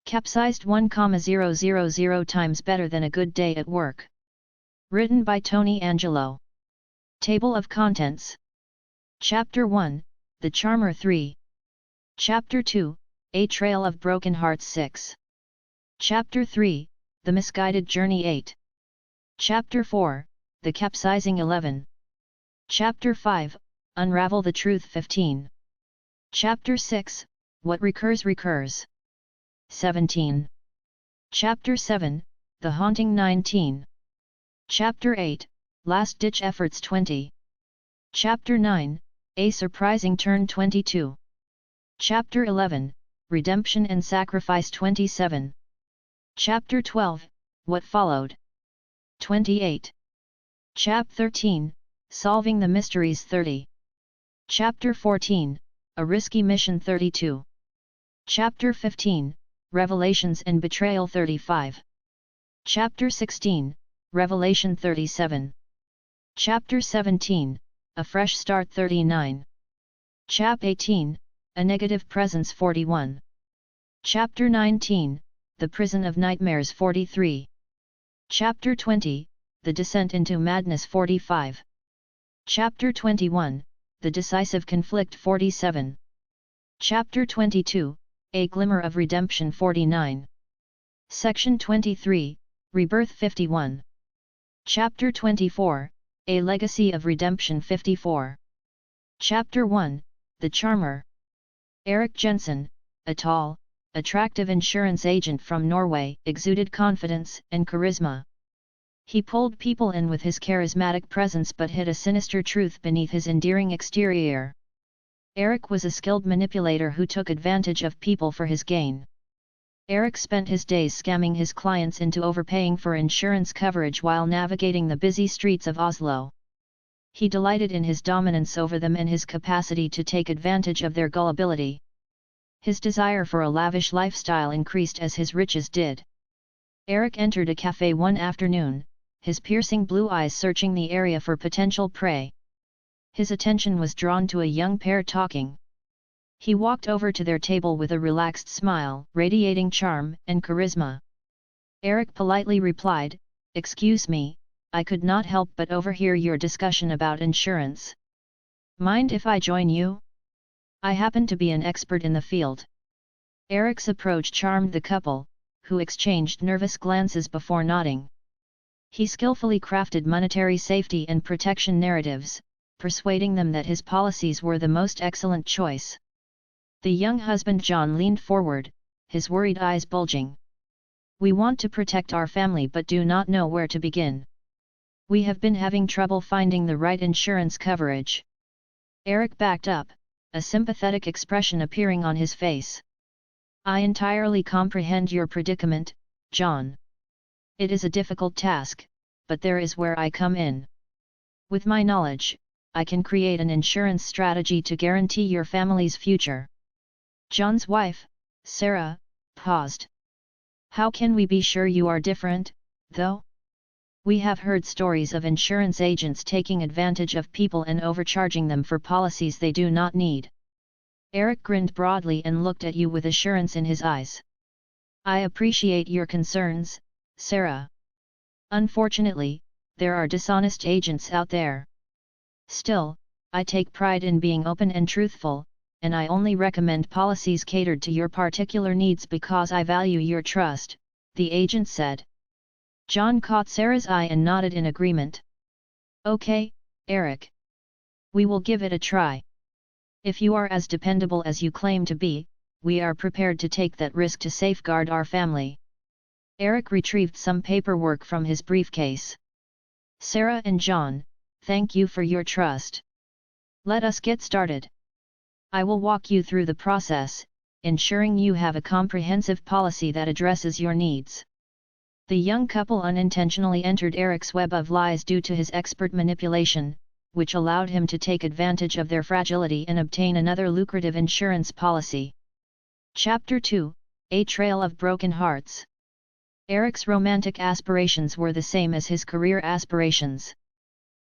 Capsized 1,000 times better than a good day at work. Written by Tony Angelo. Table of Contents. Chapter 1, The Charmer 3. Chapter 2, A Trail of Broken Hearts 6. Chapter 3, The Misguided Journey 8. Chapter 4, The Capsizing 11. Chapter 5, Unravel the Truth 15. Chapter 6, What Recurs. 17. Chapter 7, The Haunting 19. Chapter 8, Last Ditch Efforts 20. Chapter 9, A Surprising Turn 22. Chapter 11, Redemption and Sacrifice 27. Chapter 12, What Followed. 28. Chap 13, Solving the Mysteries 30. Chapter 14, A Risky Mission 32. Chapter 15, Revelations and Betrayal 35. Chapter 16, Revelation 37. Chapter 17, A Fresh Start 39. Chap 18, A Negative Presence 41. Chapter 19, The Prison of Nightmares 43. Chapter 20, The Descent into Madness 45. Chapter 21, The Decisive Conflict 47. Chapter 22, A Glimmer of Redemption 49. Section 23, Rebirth 51. Chapter 24, A Legacy of Redemption 54. Chapter 1, The Charmer. Erik Jensen, a tall, attractive insurance agent from Norway, exuded confidence and charisma. He pulled people in with his charismatic presence but hid a sinister truth beneath his endearing exterior. Erik was a skilled manipulator who took advantage of people for his gain. Erik spent his days scamming his clients into overpaying for insurance coverage while navigating the busy streets of Oslo. He delighted in his dominance over them and his capacity to take advantage of their gullibility. His desire for a lavish lifestyle increased as his riches did. Erik entered a cafe one afternoon, his piercing blue eyes searching the area for potential prey. His attention was drawn to a young pair talking. He walked over to their table with a relaxed smile, radiating charm and charisma. Erik politely replied, "Excuse me, I could not help but overhear your discussion about insurance. Mind if I join you? I happen to be an expert in the field." Erik's approach charmed the couple, who exchanged nervous glances before nodding. He skillfully crafted monetary safety and protection narratives, persuading them that his policies were the most excellent choice. The young husband John leaned forward, his worried eyes bulging. "We want to protect our family but do not know where to begin. We have been having trouble finding the right insurance coverage." Erik backed up, a sympathetic expression appearing on his face. "I entirely comprehend your predicament, John. It is a difficult task, but there is where I come in. With my knowledge, I can create an insurance strategy to guarantee your family's future." John's wife, Sarah, paused. "How can we be sure you are different, though? We have heard stories of insurance agents taking advantage of people and overcharging them for policies they do not need." Erik grinned broadly and looked at you with assurance in his eyes. "I appreciate your concerns, Sarah. Unfortunately, there are dishonest agents out there. Still, I take pride in being open and truthful, and I only recommend policies catered to your particular needs because I value your trust," the agent said. John caught Sarah's eye and nodded in agreement. "Okay, Erik. We will give it a try. If you are as dependable as you claim to be, we are prepared to take that risk to safeguard our family." Erik retrieved some paperwork from his briefcase. "Sarah and John, thank you for your trust. Let us get started. I will walk you through the process, ensuring you have a comprehensive policy that addresses your needs." The young couple unintentionally entered Erik's web of lies due to his expert manipulation, which allowed him to take advantage of their fragility and obtain another lucrative insurance policy. Chapter 2, A Trail of Broken Hearts. Erik's romantic aspirations were the same as his career aspirations.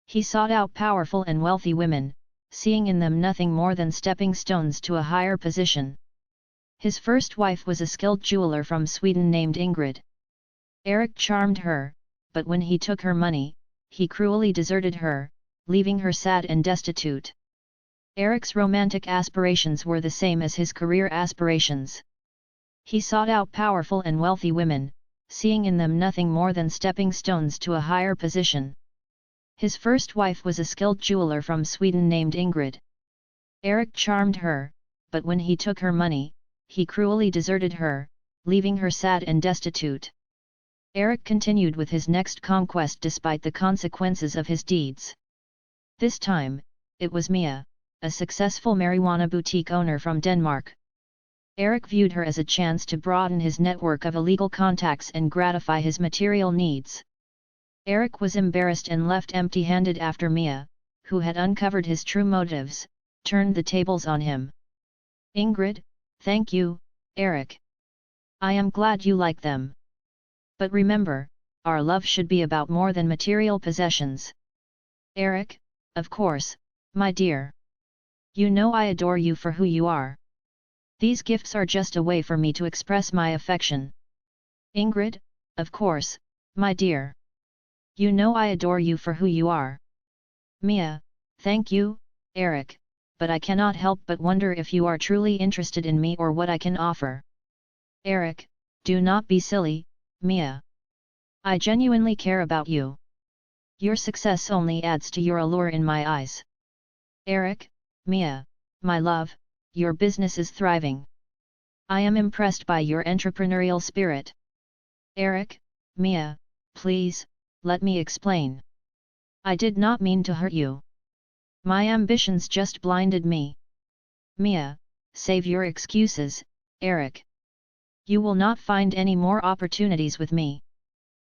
He sought out powerful and wealthy women, seeing in them nothing more than stepping stones to a higher position. His first wife was a skilled jeweler from Sweden named Ingrid. Erik charmed her, but when he took her money, he cruelly deserted her, leaving her sad and destitute. Erik's romantic aspirations were the same as his career aspirations. He sought out powerful and wealthy women, seeing in them nothing more than stepping stones to a higher position. His first wife was a skilled jeweler from Sweden named Ingrid. Erik charmed her, but when he took her money, he cruelly deserted her, leaving her sad and destitute. Erik continued with his next conquest despite the consequences of his deeds. This time, it was Mia, a successful marijuana boutique owner from Denmark. Erik viewed her as a chance to broaden his network of illegal contacts and gratify his material needs. Erik was embarrassed and left empty-handed after Mia, who had uncovered his true motives, turned the tables on him. Ingrid, thank you, Erik. I am glad you like them. But remember, our love should be about more than material possessions. Erik, of course, my dear. You know I adore you for who you are. These gifts are just a way for me to express my affection. Ingrid, of course, my dear. You know I adore you for who you are. Mia, thank you, Erik, but I cannot help but wonder if you are truly interested in me or what I can offer. Erik, do not be silly, Mia. I genuinely care about you. Your success only adds to your allure in my eyes. Erik, Mia, my love, your business is thriving. I am impressed by your entrepreneurial spirit. Erik, Mia, please, let me explain. I did not mean to hurt you. My ambitions just blinded me. Mia, save your excuses, Erik. You will not find any more opportunities with me.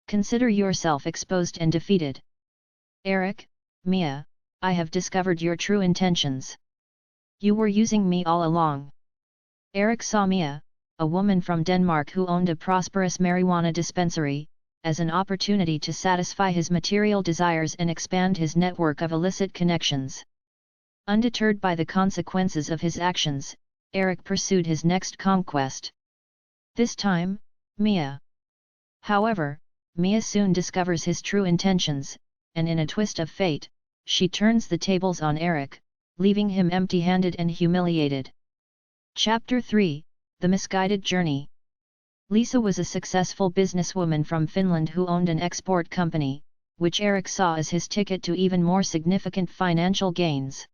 Consider yourself exposed and defeated. Erik, Mia, I have discovered your true intentions. You were using me all along. Erik saw Mia, a woman from Denmark who owned a prosperous marijuana dispensary, as an opportunity to satisfy his material desires and expand his network of illicit connections. Undeterred by the consequences of his actions, Erik pursued his next conquest. This time, Mia. However, Mia soon discovers his true intentions, and in a twist of fate, she turns the tables on Erik, leaving him empty-handed and humiliated. Chapter 3: The Misguided Journey. Lisa was a successful businesswoman from Finland who owned an export company, which Erik saw as his ticket to even more significant financial gains.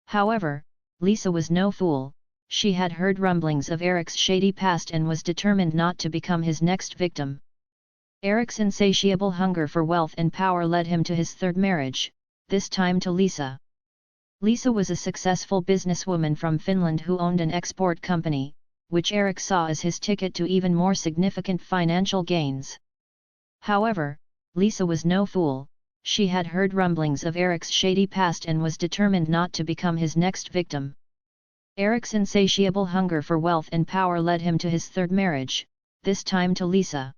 However, Lisa was no fool. She had heard rumblings of Erik's shady past and was determined not to become his next victim. Erik's insatiable hunger for wealth and power led him to his third marriage, this time to Lisa. Lisa was a successful businesswoman from Finland who owned an export company, which Erik saw as his ticket to even more significant financial gains. However, Lisa was no fool. She had heard rumblings of Erik's shady past and was determined not to become his next victim. Erik's insatiable hunger for wealth and power led him to his third marriage, this time to Lisa.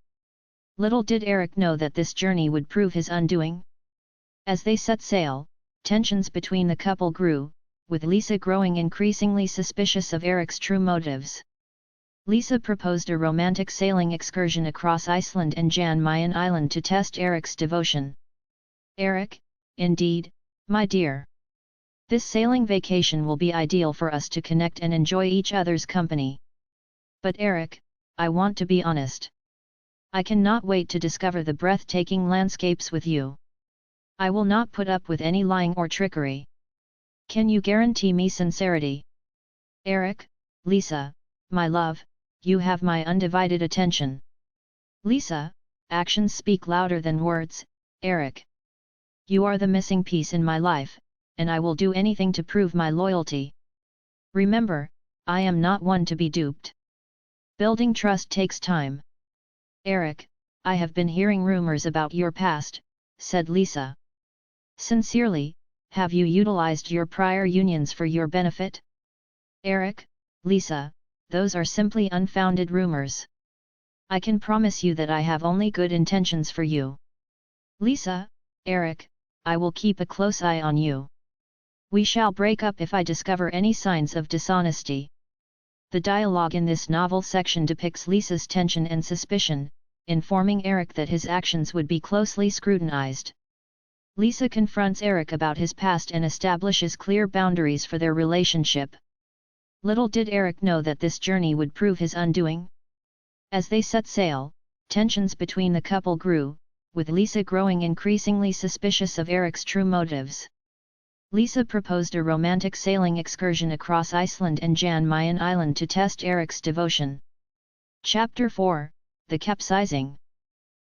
Little did Erik know that this journey would prove his undoing. As they set sail, tensions between the couple grew, with Lisa growing increasingly suspicious of Erik's true motives. Lisa proposed a romantic sailing excursion across Iceland and Jan Mayen Island to test Erik's devotion. Erik, indeed, my dear. This sailing vacation will be ideal for us to connect and enjoy each other's company. But Erik, I want to be honest. I cannot wait to discover the breathtaking landscapes with you. I will not put up with any lying or trickery. Can you guarantee me sincerity? Erik, Lisa, my love, you have my undivided attention. Lisa, actions speak louder than words, Erik. You are the missing piece in my life, and I will do anything to prove my loyalty. Remember, I am not one to be duped. Building trust takes time. Erik, I have been hearing rumors about your past, said Lisa. Sincerely, have you utilized your prior unions for your benefit? Erik, Lisa, those are simply unfounded rumors. I can promise you that I have only good intentions for you. Lisa, Erik, I will keep a close eye on you. We shall break up if I discover any signs of dishonesty. The dialogue in this novel section depicts Lisa's tension and suspicion, informing Eric that his actions would be closely scrutinized. Lisa confronts Eric about his past and establishes clear boundaries for their relationship. Little did Eric know that this journey would prove his undoing. As they set sail, tensions between the couple grew, with Lisa growing increasingly suspicious of Eric's true motives. Lisa proposed a romantic sailing excursion across Iceland and Jan Mayen Island to test Eric's devotion. Chapter 4: The Capsizing.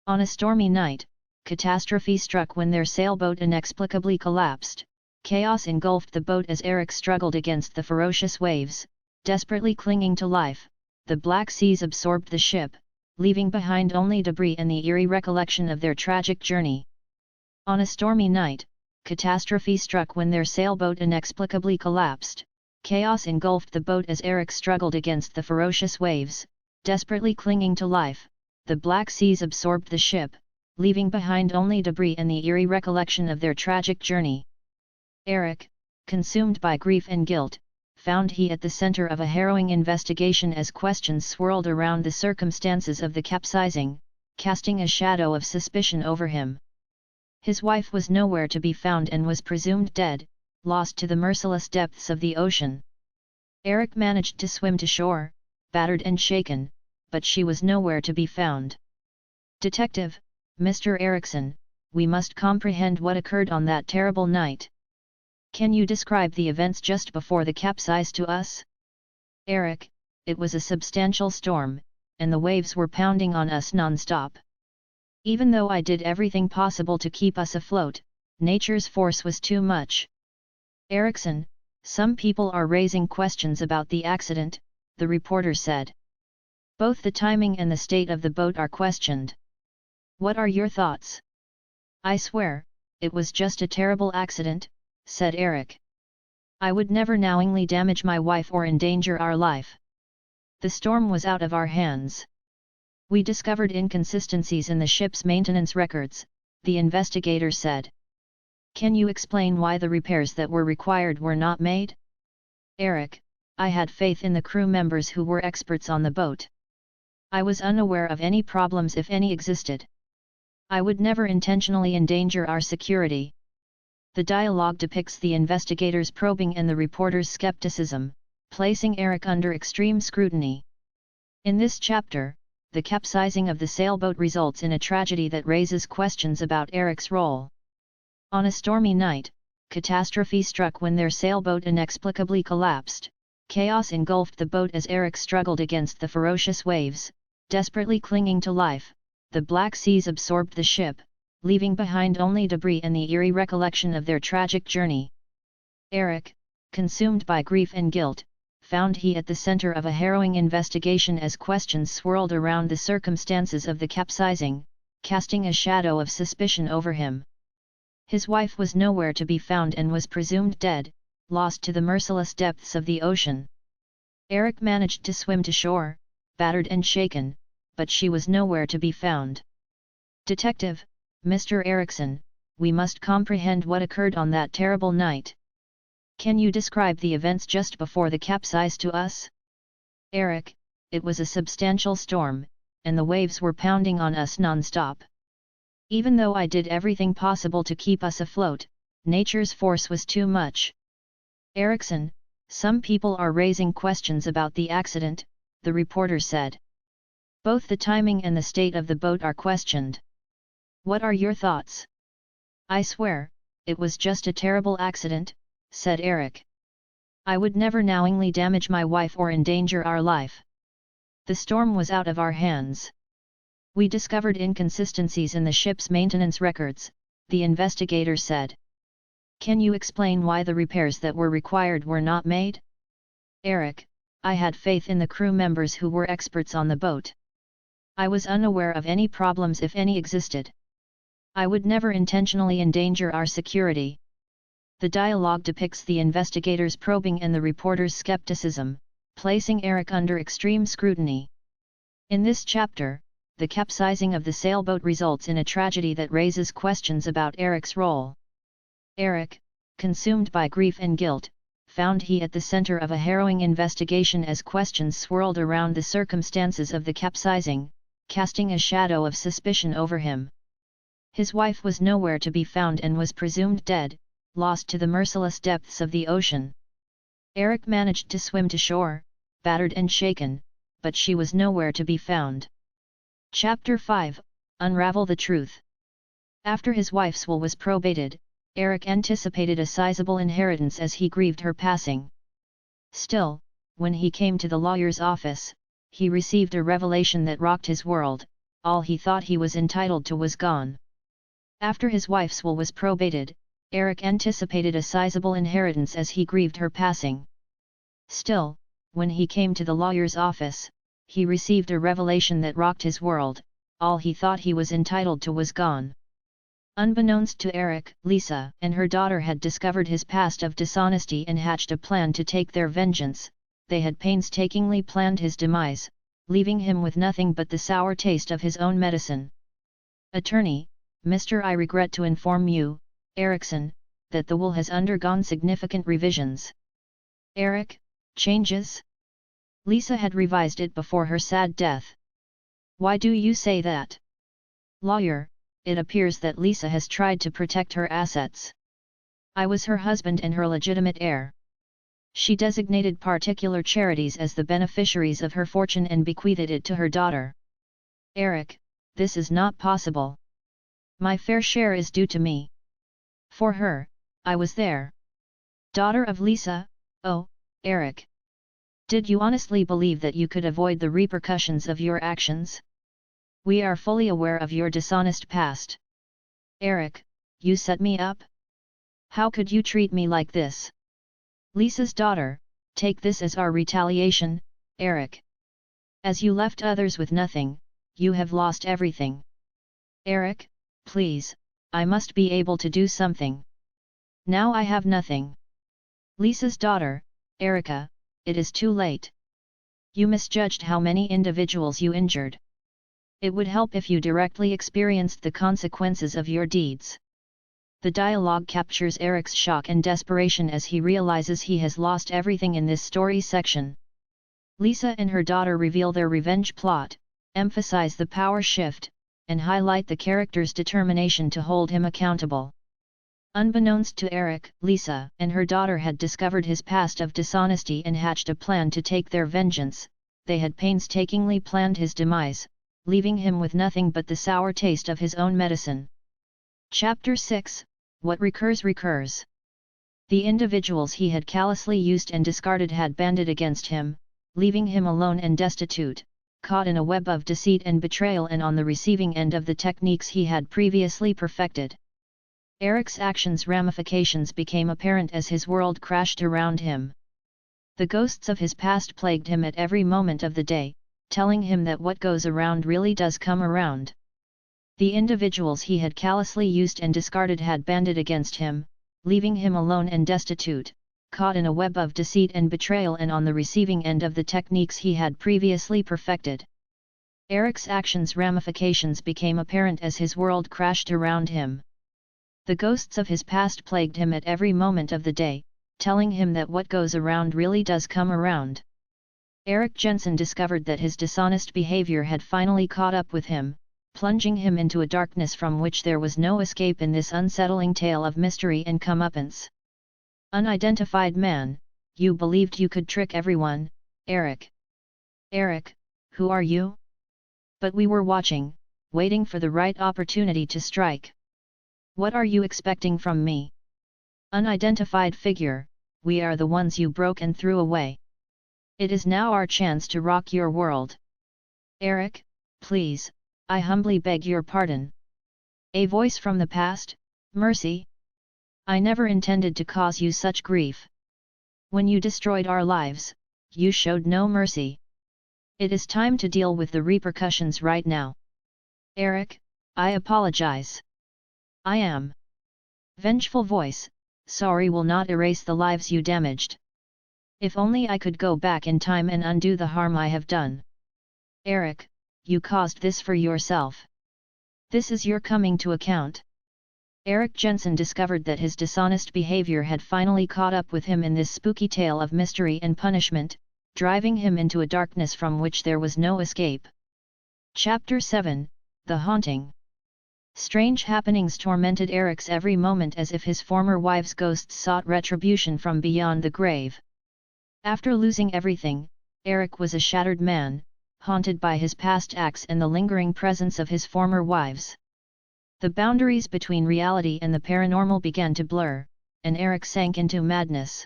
On a stormy night, catastrophe struck when their sailboat inexplicably collapsed. Chaos engulfed the boat as Eric struggled against the ferocious waves, desperately clinging to life. The Black Seas absorbed the ship, leaving behind only debris and the eerie recollection of their tragic journey. On a stormy night, catastrophe struck when their sailboat inexplicably collapsed. Chaos engulfed the boat as Eric struggled against the ferocious waves, desperately clinging to life. The Black Seas absorbed the ship, leaving behind only debris and the eerie recollection of their tragic journey. Eric, consumed by grief and guilt, found he at the center of a harrowing investigation as questions swirled around the circumstances of the capsizing, casting a shadow of suspicion over him. His wife was nowhere to be found and was presumed dead, lost to the merciless depths of the ocean. Eric managed to swim to shore, battered and shaken, but she was nowhere to be found. Detective, Mr. Erickson, we must comprehend what occurred on that terrible night. Can you describe the events just before the capsize to us? Eric, it was a substantial storm, and the waves were pounding on us non-stop. Even though I did everything possible to keep us afloat, nature's force was too much. Erickson, some people are raising questions about the accident, the reporter said. Both the timing and the state of the boat are questioned. What are your thoughts? I swear, it was just a terrible accident, said Eric. I would never knowingly damage my wife or endanger our life. The storm was out of our hands. We discovered inconsistencies in the ship's maintenance records, the investigator said. Can you explain why the repairs that were required were not made? Eric, I had faith in the crew members who were experts on the boat. I was unaware of any problems if any existed. I would never intentionally endanger our security. The dialogue depicts the investigator's probing and the reporter's skepticism, placing Eric under extreme scrutiny. In this chapter, the capsizing of the sailboat results in a tragedy that raises questions about Eric's role. On a stormy night, catastrophe struck when their sailboat inexplicably collapsed. Chaos engulfed the boat as Eric struggled against the ferocious waves, desperately clinging to life. The Black Seas absorbed the ship, leaving behind only debris and the eerie recollection of their tragic journey. Eric, consumed by grief and guilt, found he at the center of a harrowing investigation as questions swirled around the circumstances of the capsizing, casting a shadow of suspicion over him. His wife was nowhere to be found and was presumed dead, lost to the merciless depths of the ocean. Eric managed to swim to shore, battered and shaken, but she was nowhere to be found. Detective, Mr. Erickson, we must comprehend what occurred on that terrible night. Can you describe the events just before the capsize to us? Eric, it was a substantial storm, and the waves were pounding on us non-stop. Even though I did everything possible to keep us afloat, nature's force was too much. Erickson, some people are raising questions about the accident, the reporter said. Both the timing and the state of the boat are questioned. What are your thoughts? I swear, it was just a terrible accident, said Eric. I would never knowingly damage my wife or endanger our life. The storm was out of our hands. We discovered inconsistencies in the ship's maintenance records, the investigator said. Can you explain why the repairs that were required were not made? Eric, I had faith in the crew members who were experts on the boat. I was unaware of any problems if any existed. I would never intentionally endanger our security. The dialogue depicts the investigator's probing and the reporter's skepticism, placing Eric under extreme scrutiny. In this chapter, the capsizing of the sailboat results in a tragedy that raises questions about Eric's role. Eric, consumed by grief and guilt, found he at the center of a harrowing investigation as questions swirled around the circumstances of the capsizing, casting a shadow of suspicion over him. His wife was nowhere to be found and was presumed dead, lost to the merciless depths of the ocean. Eric managed to swim to shore, battered and shaken, but she was nowhere to be found. Chapter 5 – Unravel the Truth. After his wife's will was probated, Eric anticipated a sizable inheritance as he grieved her passing. Still, when he came to the lawyer's office, he received a revelation that rocked his world. All he thought he was entitled to was gone. After his wife's will was probated, Eric anticipated a sizable inheritance as he grieved her passing. Still, when he came to the lawyer's office, he received a revelation that rocked his world. All he thought he was entitled to was gone. Unbeknownst to Eric, Lisa and her daughter had discovered his past of dishonesty and hatched a plan to take their vengeance. They had painstakingly planned his demise, leaving him with nothing but the sour taste of his own medicine. Attorney, Mr. I regret to inform you, Erickson, that the will has undergone significant revisions. Eric, changes? Lisa had revised it before her sad death. Why do you say that? Lawyer, it appears that Lisa has tried to protect her assets. I was her husband and her legitimate heir. She designated particular charities as the beneficiaries of her fortune and bequeathed it to her daughter. Eric, this is not possible. My fair share is due to me. For her, I was there. Daughter of Lisa, oh, Eric. Did you honestly believe that you could avoid the repercussions of your actions? We are fully aware of your dishonest past. Eric, you set me up? How could you treat me like this? Lisa's daughter, take this as our retaliation, Eric. As you left others with nothing, you have lost everything. Eric, please, I must be able to do something. Now I have nothing. Lisa's daughter, Erica, it is too late. You misjudged how many individuals you injured. It would help if you directly experienced the consequences of your deeds. The dialogue captures Eric's shock and desperation as he realizes he has lost everything in this story section. Lisa and her daughter reveal their revenge plot, emphasize the power shift, and highlight the character's determination to hold him accountable. Unbeknownst to Eric, Lisa and her daughter had discovered his past of dishonesty and hatched a plan to take their vengeance. They had painstakingly planned his demise, leaving him with nothing but the sour taste of his own medicine. Chapter 6 – What recurs recurs. The individuals he had callously used and discarded had banded against him, leaving him alone and destitute, caught in a web of deceit and betrayal and on the receiving end of the techniques he had previously perfected. Eric's actions' ramifications became apparent as his world crashed around him. The ghosts of his past plagued him at every moment of the day, telling him that what goes around really does come around. The individuals he had callously used and discarded had banded against him, leaving him alone and destitute, caught in a web of deceit and betrayal and on the receiving end of the techniques he had previously perfected. Eric's actions' ramifications became apparent as his world crashed around him. The ghosts of his past plagued him at every moment of the day, telling him that what goes around really does come around. Eric Jensen discovered that his dishonest behavior had finally caught up with him, plunging him into a darkness from which there was no escape in this unsettling tale of mystery and comeuppance. Unidentified man, you believed you could trick everyone, Eric. Eric, who are you? But we were watching, waiting for the right opportunity to strike. What are you expecting from me? Unidentified figure, we are the ones you broke and threw away. It is now our chance to rock your world. Eric, please, I humbly beg your pardon. A voice from the past, mercy. I never intended to cause you such grief. When you destroyed our lives, you showed no mercy. It is time to deal with the repercussions right now. Eric, I apologize. I am. Vengeful voice, sorry will not erase the lives you damaged. If only I could go back in time and undo the harm I have done. Eric, you caused this for yourself. This is your coming to account. Eric Jensen discovered that his dishonest behavior had finally caught up with him in this spooky tale of mystery and punishment, driving him into a darkness from which there was no escape. Chapter 7, The Haunting. Strange happenings tormented Eric's every moment as if his former wife's ghosts sought retribution from beyond the grave. After losing everything, Eric was a shattered man, haunted by his past acts and the lingering presence of his former wives. The boundaries between reality and the paranormal began to blur, and Eric sank into madness.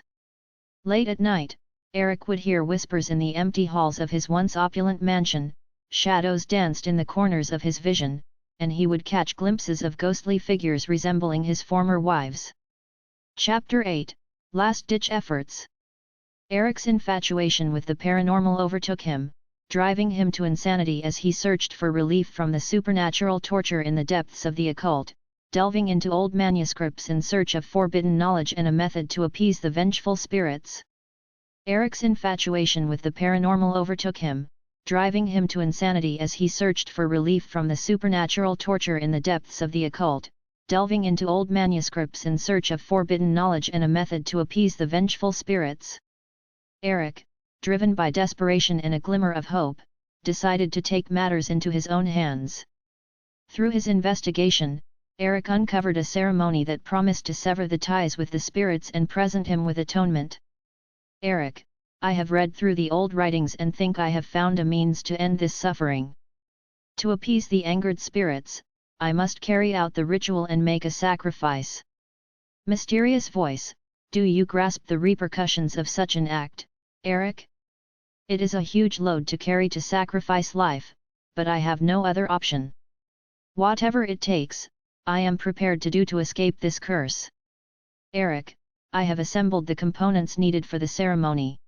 Late at night, Eric would hear whispers in the empty halls of his once opulent mansion, shadows danced in the corners of his vision, and he would catch glimpses of ghostly figures resembling his former wives. Chapter 8, Last-Ditch Efforts. Eric's infatuation with the paranormal overtook him, driving him to insanity as he searched for relief from the supernatural torture in the depths of the occult, delving into old manuscripts in search of forbidden knowledge and a method to appease the vengeful spirits. Eric's infatuation with the paranormal overtook him, driving him to insanity as he searched for relief from the supernatural torture in the depths of the occult, delving into old manuscripts in search of forbidden knowledge and a method to appease the vengeful spirits. Eric, driven by desperation and a glimmer of hope, decided to take matters into his own hands. Through his investigation, Eric uncovered a ceremony that promised to sever the ties with the spirits and present him with atonement. Eric, I have read through the old writings and think I have found a means to end this suffering. To appease the angered spirits, I must carry out the ritual and make a sacrifice. Mysterious voice, do you grasp the repercussions of such an act, Eric? It is a huge load to carry to sacrifice life, but I have no other option. Whatever it takes, I am prepared to do to escape this curse. Eric, I have assembled the components needed for the ceremony.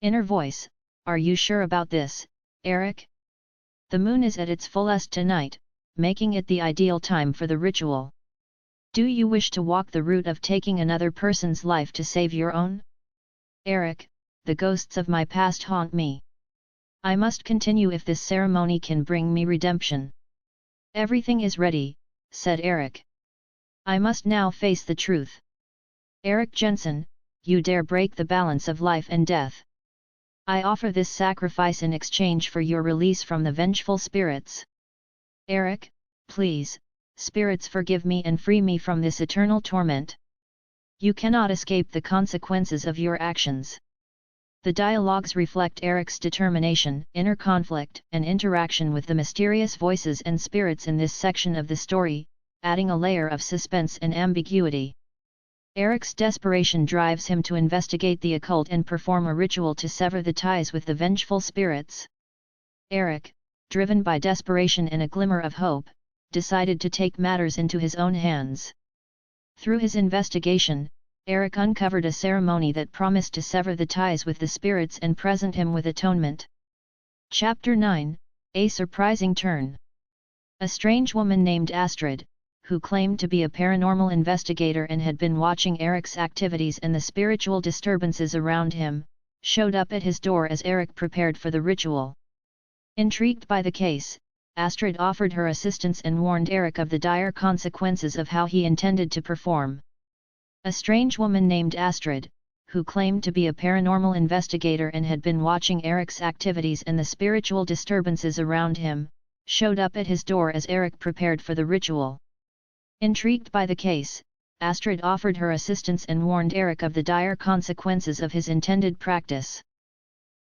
Inner voice, are you sure about this, Eric? The moon is at its fullest tonight, making it the ideal time for the ritual. Do you wish to walk the route of taking another person's life to save your own? Eric, the ghosts of my past haunt me. I must continue if this ceremony can bring me redemption. Everything is ready, said Eric. I must now face the truth. Eric Jensen, you dare break the balance of life and death. I offer this sacrifice in exchange for your release from the vengeful spirits. Eric, please, spirits forgive me and free me from this eternal torment. You cannot escape the consequences of your actions. The dialogues reflect Eric's determination, inner conflict, and interaction with the mysterious voices and spirits in this section of the story, adding a layer of suspense and ambiguity. Eric's desperation drives him to investigate the occult and perform a ritual to sever the ties with the vengeful spirits. Eric, driven by desperation and a glimmer of hope, decided to take matters into his own hands. Through his investigation, Eric uncovered a ceremony that promised to sever the ties with the spirits and present him with atonement. Chapter 9, A Surprising Turn. A strange woman named Astrid, who claimed to be a paranormal investigator and had been watching Eric's activities and the spiritual disturbances around him, showed up at his door as Eric prepared for the ritual. Intrigued by the case, Astrid offered her assistance and warned Eric of the dire consequences of how he intended to perform. A strange woman named Astrid, who claimed to be a paranormal investigator and had been watching Eric's activities and the spiritual disturbances around him, showed up at his door as Eric prepared for the ritual. Intrigued by the case, Astrid offered her assistance and warned Eric of the dire consequences of his intended practice.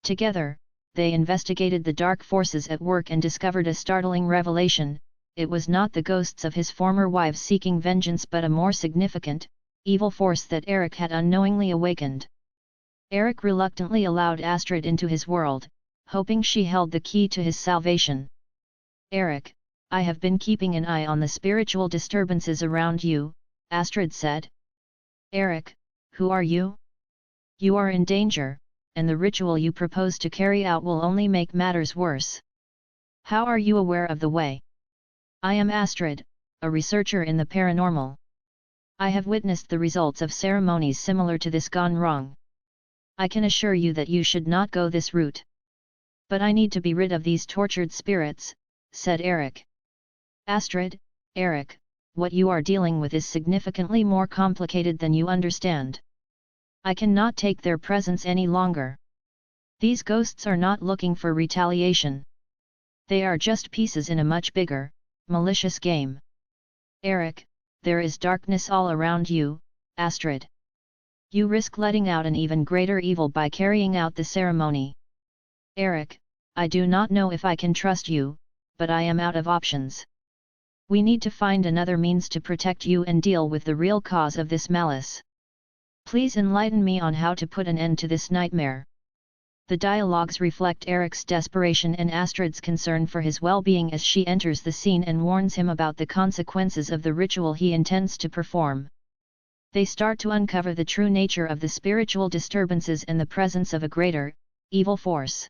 Together, they investigated the dark forces at work and discovered a startling revelation: it was not the ghosts of his former wives seeking vengeance but a more significant, evil force that Eric had unknowingly awakened. Eric reluctantly allowed Astrid into his world, hoping she held the key to his salvation. Eric, I have been keeping an eye on the spiritual disturbances around you, Astrid said. Eric, who are you? You are in danger, and the ritual you propose to carry out will only make matters worse. How are you aware of the way? I am Astrid, a researcher in the paranormal. I have witnessed the results of ceremonies similar to this gone wrong. I can assure you that you should not go this route. But I need to be rid of these tortured spirits, said Eric. Astrid, Eric, what you are dealing with is significantly more complicated than you understand. I cannot take their presence any longer. These ghosts are not looking for retaliation. They are just pieces in a much bigger, malicious game. Eric, there is darkness all around you, Astrid. You risk letting out an even greater evil by carrying out the ceremony. Eric, I do not know if I can trust you, but I am out of options. We need to find another means to protect you and deal with the real cause of this malice. Please enlighten me on how to put an end to this nightmare. The dialogues reflect Eric's desperation and Astrid's concern for his well-being as she enters the scene and warns him about the consequences of the ritual he intends to perform. They start to uncover the true nature of the spiritual disturbances and the presence of a greater, evil force.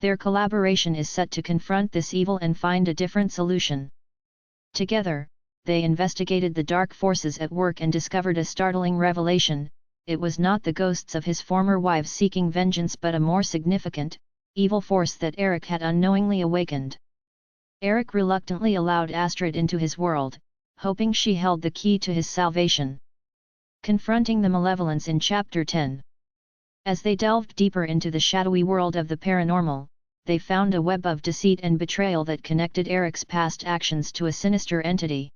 Their collaboration is set to confront this evil and find a different solution. Together, they investigated the dark forces at work and discovered a startling revelation. It was not the ghosts of his former wives seeking vengeance but a more significant, evil force that Eric had unknowingly awakened. Eric reluctantly allowed Astrid into his world, hoping she held the key to his salvation. Confronting the malevolence in Chapter 10. As they delved deeper into the shadowy world of the paranormal, they found a web of deceit and betrayal that connected Eric's past actions to a sinister entity.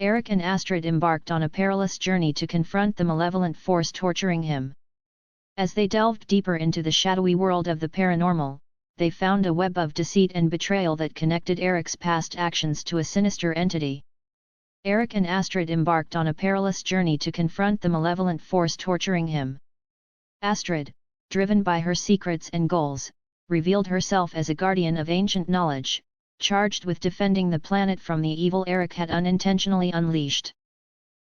Eric and Astrid embarked on a perilous journey to confront the malevolent force torturing him. As they delved deeper into the shadowy world of the paranormal, they found a web of deceit and betrayal that connected Eric's past actions to a sinister entity. Eric and Astrid embarked on a perilous journey to confront the malevolent force torturing him. Astrid, driven by her secrets and goals, revealed herself as a guardian of ancient knowledge, charged with defending the planet from the evil Eric had unintentionally unleashed.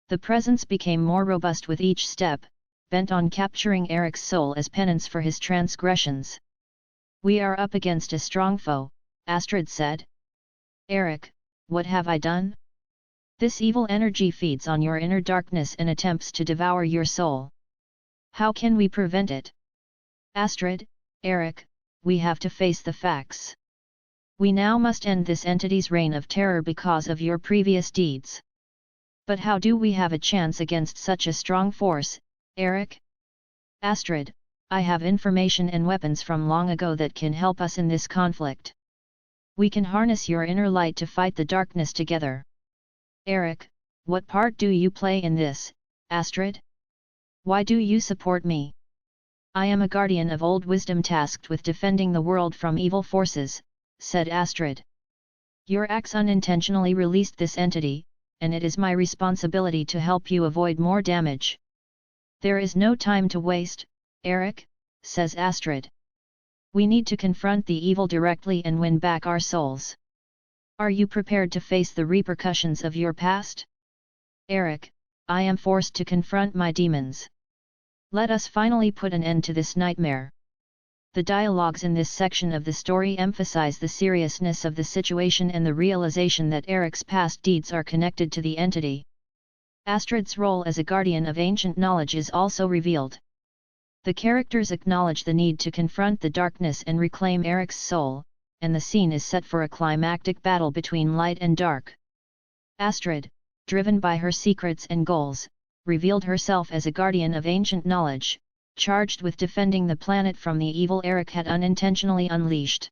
The presence became more robust with each step, bent on capturing Eric's soul as penance for his transgressions. We are up against a strong foe, Astrid said. Eric, what have I done? This evil energy feeds on your inner darkness and attempts to devour your soul. How can we prevent it? Astrid, Eric, we have to face the facts. We now must end this entity's reign of terror because of your previous deeds. But how do we have a chance against such a strong force, Eric? Astrid, I have information and weapons from long ago that can help us in this conflict. We can harness your inner light to fight the darkness together. Eric, what part do you play in this, Astrid? Why do you support me? I am a guardian of old wisdom tasked with defending the world from evil forces, said Astrid. Your axe unintentionally released this entity, and it is my responsibility to help you avoid more damage. There is no time to waste, Eric, says Astrid. We need to confront the evil directly and win back our souls. Are you prepared to face the repercussions of your past? Eric, I am forced to confront my demons. Let us finally put an end to this nightmare. The dialogues in this section of the story emphasize the seriousness of the situation and the realization that Eric's past deeds are connected to the entity. Astrid's role as a guardian of ancient knowledge is also revealed. The characters acknowledge the need to confront the darkness and reclaim Eric's soul, and the scene is set for a climactic battle between light and dark. Astrid, driven by her secrets and goals, revealed herself as a guardian of ancient knowledge, charged with defending the planet from the evil Eric had unintentionally unleashed.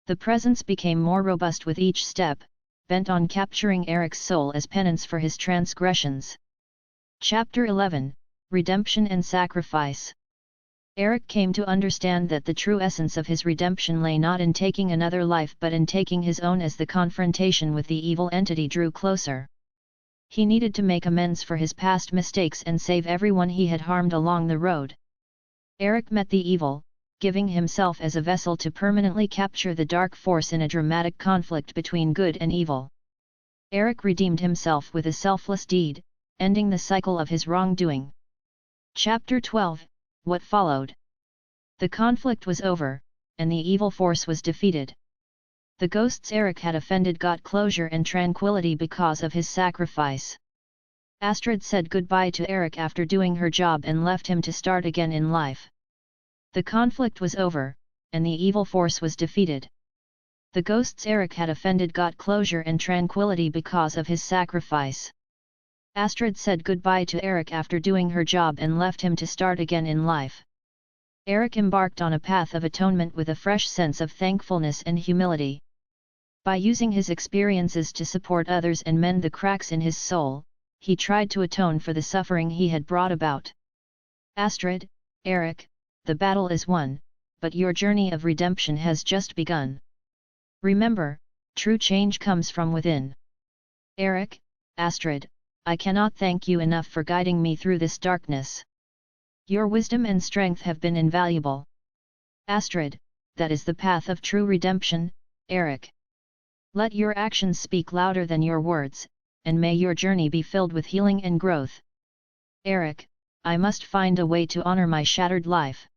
The presence became more robust with each step, bent on capturing Eric's soul as penance for his transgressions. Chapter 11, Redemption and Sacrifice. Eric came to understand that the true essence of his redemption lay not in taking another life but in taking his own as the confrontation with the evil entity drew closer. He needed to make amends for his past mistakes and save everyone he had harmed along the road. Eric met the evil, giving himself as a vessel to permanently capture the dark force in a dramatic conflict between good and evil. Eric redeemed himself with a selfless deed, ending the cycle of his wrongdoing. Chapter 12, What followed? The conflict was over, and the evil force was defeated. The ghosts Eric had offended got closure and tranquility because of his sacrifice. Astrid said goodbye to Eric after doing her job and left him to start again in life. The conflict was over, and the evil force was defeated. The ghosts Eric had offended got closure and tranquility because of his sacrifice. Astrid said goodbye to Eric after doing her job and left him to start again in life. Eric embarked on a path of atonement with a fresh sense of thankfulness and humility. By using his experiences to support others and mend the cracks in his soul, he tried to atone for the suffering he had brought about. Astrid, Eric, the battle is won, but your journey of redemption has just begun. Remember, true change comes from within. Eric, Astrid, I cannot thank you enough for guiding me through this darkness. Your wisdom and strength have been invaluable. Astrid, that is the path of true redemption, Eric. Let your actions speak louder than your words, and may your journey be filled with healing and growth. Eric, I must find a way to honor my shattered life.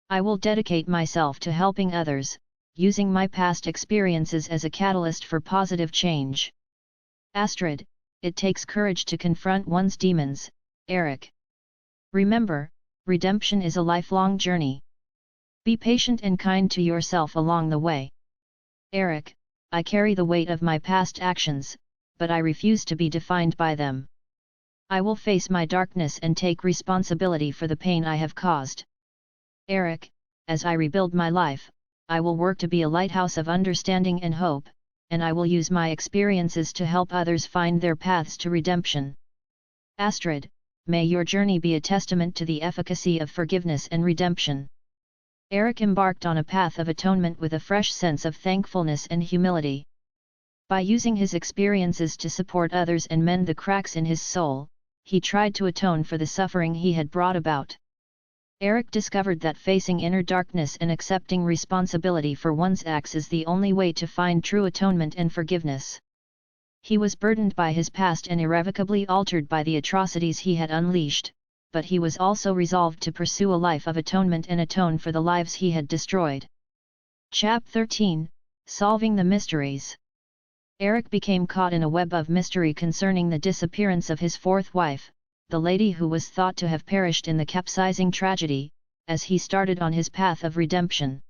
I will dedicate myself to helping others, using my past experiences as a catalyst for positive change. Astrid, it takes courage to confront one's demons, Eric. Remember, redemption is a lifelong journey. Be patient and kind to yourself along the way. Eric, I carry the weight of my past actions, but I refuse to be defined by them. I will face my darkness and take responsibility for the pain I have caused. Eric, as I rebuild my life, I will work to be a lighthouse of understanding and hope, and I will use my experiences to help others find their paths to redemption. Astrid, may your journey be a testament to the efficacy of forgiveness and redemption. Eric embarked on a path of atonement with a fresh sense of thankfulness and humility. By using his experiences to support others and mend the cracks in his soul, he tried to atone for the suffering he had brought about. Eric discovered that facing inner darkness and accepting responsibility for one's acts is the only way to find true atonement and forgiveness. He was burdened by his past and irrevocably altered by the atrocities he had unleashed, but he was also resolved to pursue a life of atonement and atone for the lives he had destroyed. Chapter 13, Solving the Mysteries. Eric became caught in a web of mystery concerning the disappearance of his fourth wife, the lady who was thought to have perished in the capsizing tragedy, as he started on his path of redemption.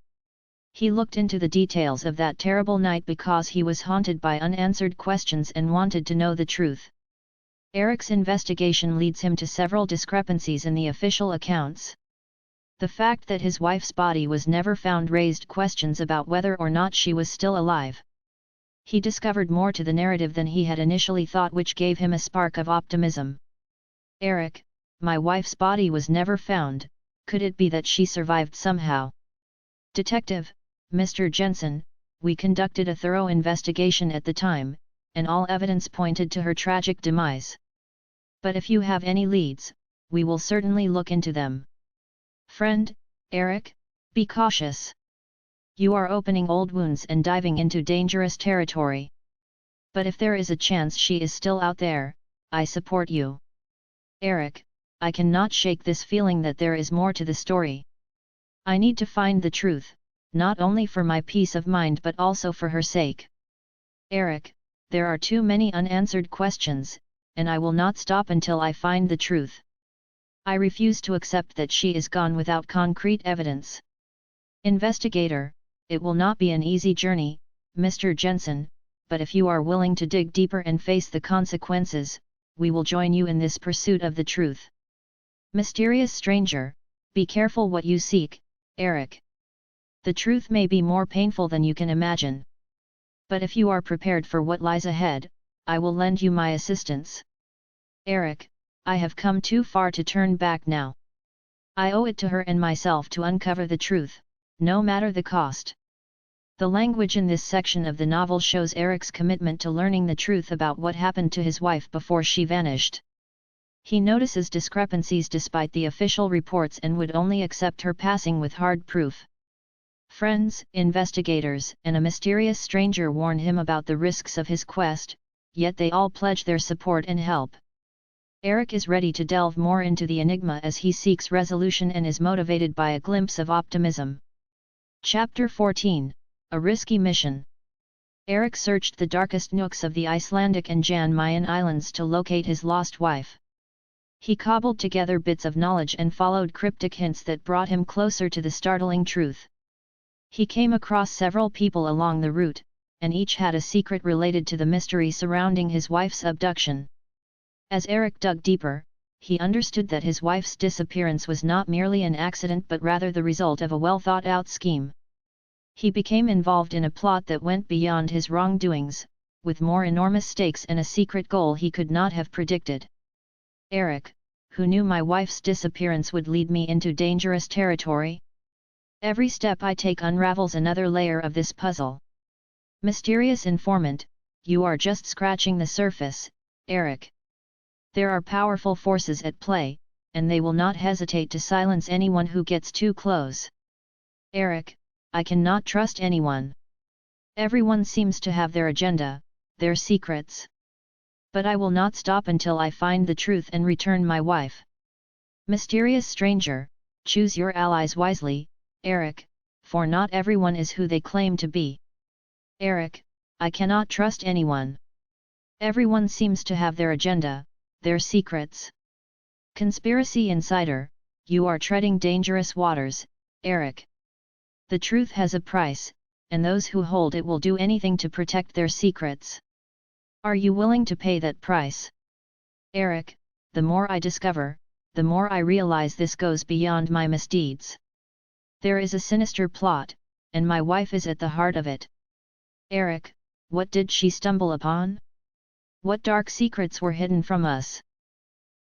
He looked into the details of that terrible night because he was haunted by unanswered questions and wanted to know the truth. Eric's investigation leads him to several discrepancies in the official accounts. The fact that his wife's body was never found raised questions about whether or not she was still alive. He discovered more to the narrative than he had initially thought, which gave him a spark of optimism. Eric, my wife's body was never found, could it be that she survived somehow? Detective, Mr. Jensen, we conducted a thorough investigation at the time, and all evidence pointed to her tragic demise. But if you have any leads, we will certainly look into them. Friend, Eric, be cautious. You are opening old wounds and diving into dangerous territory. But if there is a chance she is still out there, I support you. Eric, I cannot shake this feeling that there is more to the story. I need to find the truth, not only for my peace of mind but also for her sake. Eric, there are too many unanswered questions, and I will not stop until I find the truth. I refuse to accept that she is gone without concrete evidence. Investigator, it will not be an easy journey, Mr. Jensen, but if you are willing to dig deeper and face the consequences, we will join you in this pursuit of the truth. Mysterious stranger, be careful what you seek, Eric. The truth may be more painful than you can imagine. But if you are prepared for what lies ahead, I will lend you my assistance. Eric, I have come too far to turn back now. I owe it to her and myself to uncover the truth, no matter the cost. The language in this section of the novel shows Eric's commitment to learning the truth about what happened to his wife before she vanished. He notices discrepancies despite the official reports and would only accept her passing with hard proof. Friends, investigators, and a mysterious stranger warn him about the risks of his quest, yet they all pledge their support and help. Eric is ready to delve more into the enigma as he seeks resolution and is motivated by a glimpse of optimism. Chapter 14, A Risky Mission. Eric searched the darkest nooks of the Icelandic and Jan Mayen Islands to locate his lost wife. He cobbled together bits of knowledge and followed cryptic hints that brought him closer to the startling truth. He came across several people along the route, and each had a secret related to the mystery surrounding his wife's abduction. As Eric dug deeper, he understood that his wife's disappearance was not merely an accident but rather the result of a well-thought-out scheme. He became involved in a plot that went beyond his wrongdoings, with more enormous stakes and a secret goal he could not have predicted. Eric, who knew my wife's disappearance would lead me into dangerous territory? Every step I take unravels another layer of this puzzle. Mysterious informant, you are just scratching the surface, Eric. There are powerful forces at play, and they will not hesitate to silence anyone who gets too close. Eric, I cannot trust anyone. Everyone seems to have their agenda, their secrets. But I will not stop until I find the truth and return my wife. Mysterious stranger, choose your allies wisely, Eric, for not everyone is who they claim to be. Eric, I cannot trust anyone. Everyone seems to have their agenda, their secrets. Conspiracy insider, you are treading dangerous waters, Eric. The truth has a price, and those who hold it will do anything to protect their secrets. Are you willing to pay that price? Eric, the more I discover, the more I realize this goes beyond my misdeeds. There is a sinister plot, and my wife is at the heart of it. Eric, what did she stumble upon? What dark secrets were hidden from us?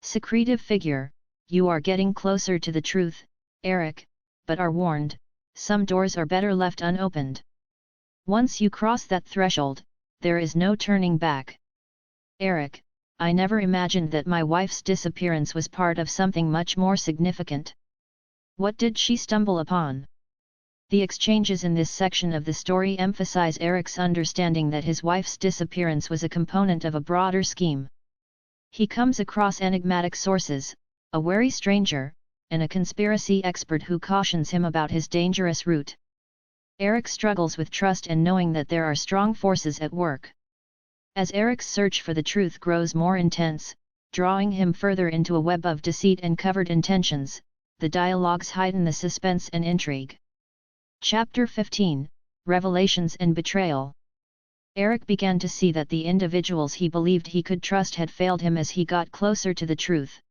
Secretive figure, you are getting closer to the truth, Eric, but are warned, some doors are better left unopened. Once you cross that threshold, there is no turning back. Eric, I never imagined that my wife's disappearance was part of something much more significant. What did she stumble upon? The exchanges in this section of the story emphasize Eric's understanding that his wife's disappearance was a component of a broader scheme. He comes across enigmatic sources, a wary stranger, and a conspiracy expert who cautions him about his dangerous route. Eric struggles with trust and knowing that there are strong forces at work. As Eric's search for the truth grows more intense, drawing him further into a web of deceit and covert intentions, the dialogues heighten the suspense and intrigue. Chapter 15, Revelations and Betrayal. Eric began to see that the individuals he believed he could trust had failed him as he got closer to the truth.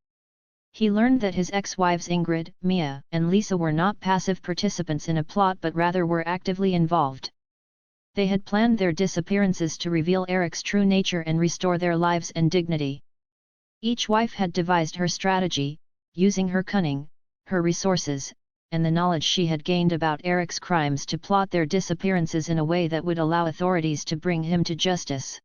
He learned that his ex-wives Ingrid, Mia, and Lisa were not passive participants in a plot but rather were actively involved. They had planned their disappearances to reveal Eric's true nature and restore their lives and dignity. Each wife had devised her strategy, using her cunning, her resources, and the knowledge she had gained about Eric's crimes to plot their disappearances in a way that would allow authorities to bring him to justice.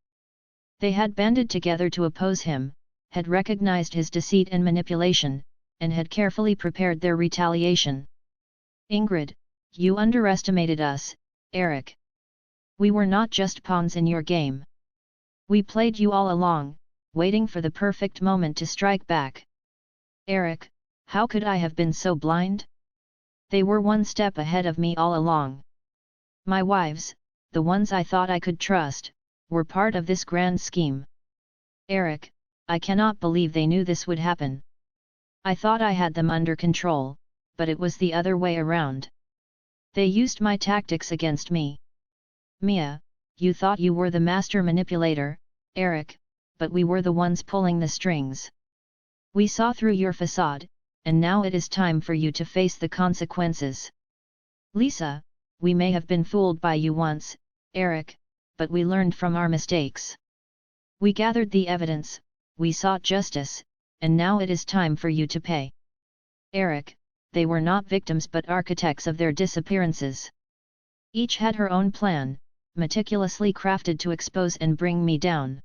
They had banded together to oppose him, had recognized his deceit and manipulation, and had carefully prepared their retaliation. Ingrid, you underestimated us, Eric. We were not just pawns in your game. We played you all along, waiting for the perfect moment to strike back. Eric, how could I have been so blind? They were one step ahead of me all along. My wives, the ones I thought I could trust, were part of this grand scheme. Eric, I cannot believe they knew this would happen. I thought I had them under control, but it was the other way around. They used my tactics against me. Mia, you thought you were the master manipulator, Eric, but we were the ones pulling the strings. We saw through your facade, and now it is time for you to face the consequences. Lisa, we may have been fooled by you once, Eric, but we learned from our mistakes. We gathered the evidence, we sought justice, and now it is time for you to pay. Eric, they were not victims but architects of their disappearances. Each had her own plan, meticulously crafted to expose and bring me down.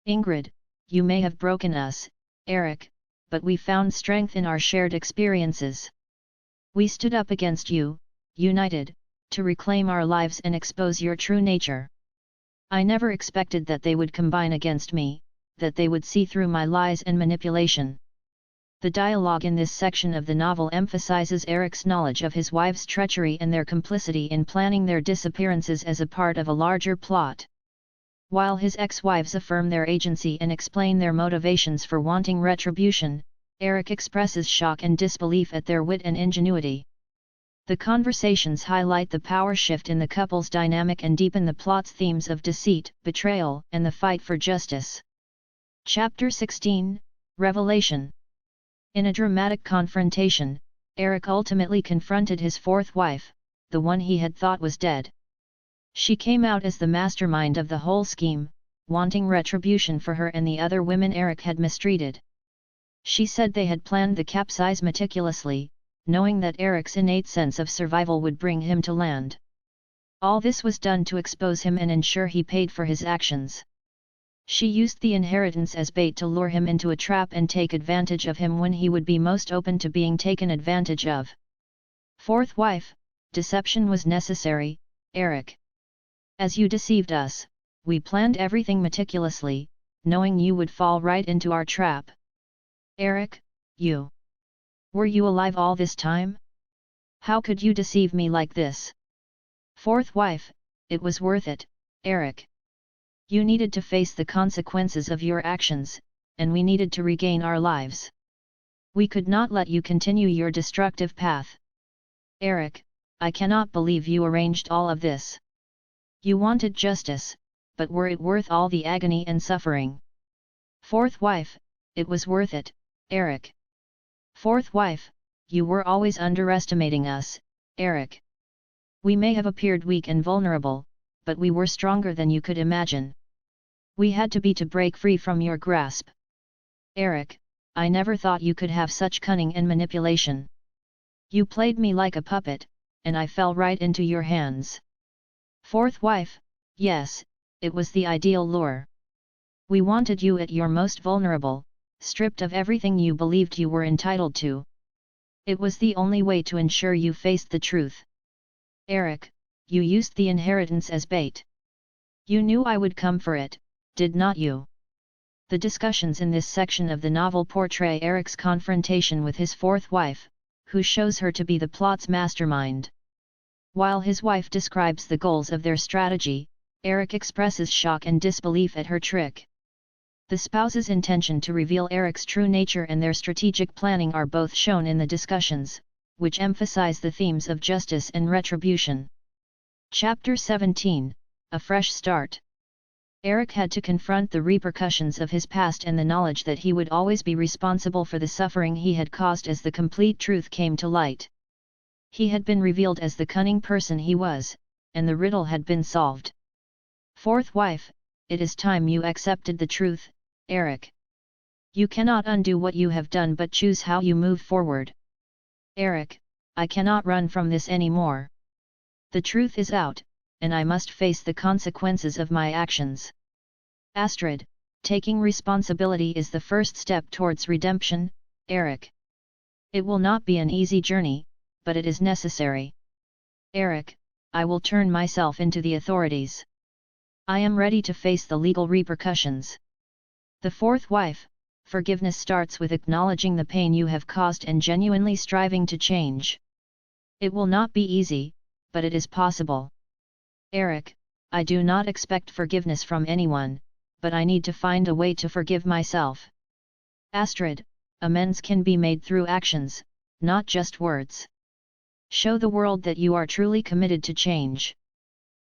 Ingrid, you may have broken us, Eric, but we found strength in our shared experiences. We stood up against you, united, to reclaim our lives and expose your true nature. I never expected that they would combine against me, that they would see through my lies and manipulation. The dialogue in this section of the novel emphasizes Eric's knowledge of his wives' treachery and their complicity in planning their disappearances as a part of a larger plot. While his ex-wives affirm their agency and explain their motivations for wanting retribution, Eric expresses shock and disbelief at their wit and ingenuity. The conversations highlight the power shift in the couple's dynamic and deepen the plot's themes of deceit, betrayal, and the fight for justice. Chapter 16, Revelation. In a dramatic confrontation, Eric ultimately confronted his fourth wife, the one he had thought was dead. She came out as the mastermind of the whole scheme, wanting retribution for her and the other women Eric had mistreated. She said they had planned the capsize meticulously, knowing that Eric's innate sense of survival would bring him to land. All this was done to expose him and ensure he paid for his actions. She used the inheritance as bait to lure him into a trap and take advantage of him when he would be most open to being taken advantage of. Fourth wife, deception was necessary, Eric. As you deceived us, we planned everything meticulously, knowing you would fall right into our trap. Eric, you. Were you alive all this time? How could you deceive me like this? Fourth wife, it was worth it, Eric. You needed to face the consequences of your actions, and we needed to regain our lives. We could not let you continue your destructive path. Eric, I cannot believe you arranged all of this. You wanted justice, but were it worth all the agony and suffering? Fourth wife, it was worth it, Eric. Fourth wife, you were always underestimating us, Eric. We may have appeared weak and vulnerable, but we were stronger than you could imagine. We had to break free from your grasp. Eric, I never thought you could have such cunning and manipulation. You played me like a puppet, and I fell right into your hands. Fourth wife, yes, it was the ideal lure. We wanted you at your most vulnerable, stripped of everything you believed you were entitled to. It was the only way to ensure you faced the truth. Eric, you used the inheritance as bait. You knew I would come for it, did not you? The discussions in this section of the novel portray Eric's confrontation with his fourth wife, who shows her to be the plot's mastermind. While his wife describes the goals of their strategy, Eric expresses shock and disbelief at her trick. The spouse's intention to reveal Eric's true nature and their strategic planning are both shown in the discussions, which emphasize the themes of justice and retribution. Chapter 17, A Fresh Start. Eric had to confront the repercussions of his past and the knowledge that he would always be responsible for the suffering he had caused as the complete truth came to light. He had been revealed as the cunning person he was, and the riddle had been solved. Fourth wife, it is time you accepted the truth, Eric. You cannot undo what you have done but choose how you move forward. Eric, I cannot run from this anymore. The truth is out, and I must face the consequences of my actions. Astrid, taking responsibility is the first step towards redemption, Eric. It will not be an easy journey, but it is necessary. Eric, I will turn myself into the authorities. I am ready to face the legal repercussions. The fourth wife, forgiveness starts with acknowledging the pain you have caused and genuinely striving to change. It will not be easy, but it is possible. Eric, I do not expect forgiveness from anyone, but I need to find a way to forgive myself. Astrid, amends can be made through actions, not just words. Show the world that you are truly committed to change.